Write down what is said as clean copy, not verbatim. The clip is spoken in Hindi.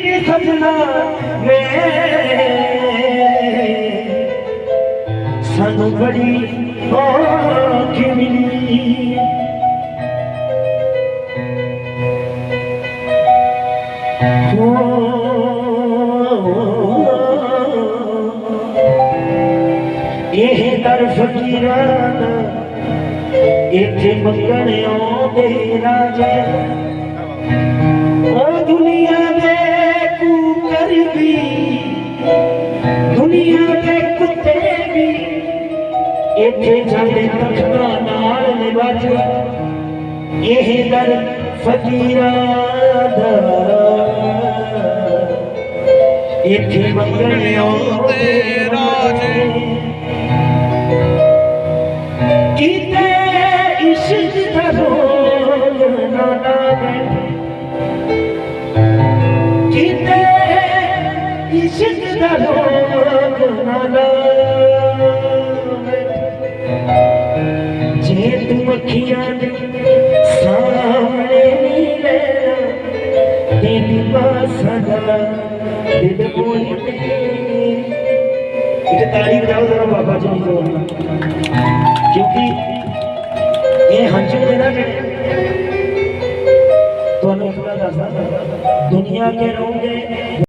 के सजना वे सानू बड़ी औख मिली यह दर फकीरान इथे मंगण आउंदे राजे ओ दुनिया दे कुकर भी दुनिया दे कुत्ते भी इथे जाते तखता नाल निवाजे यह दर फकीरान इथे मंगण आउंदे राजे कीते इश्क दा रोग ना लागे कीते इश्क दा रोग ना लागे जे तू अखियां दे सामने नी लेना तेरी बासदा दिल बोलते इधर ताली बजाओ जरा बाबा जी को क्योंकि ये हंसू देना तो दुनिया के लोग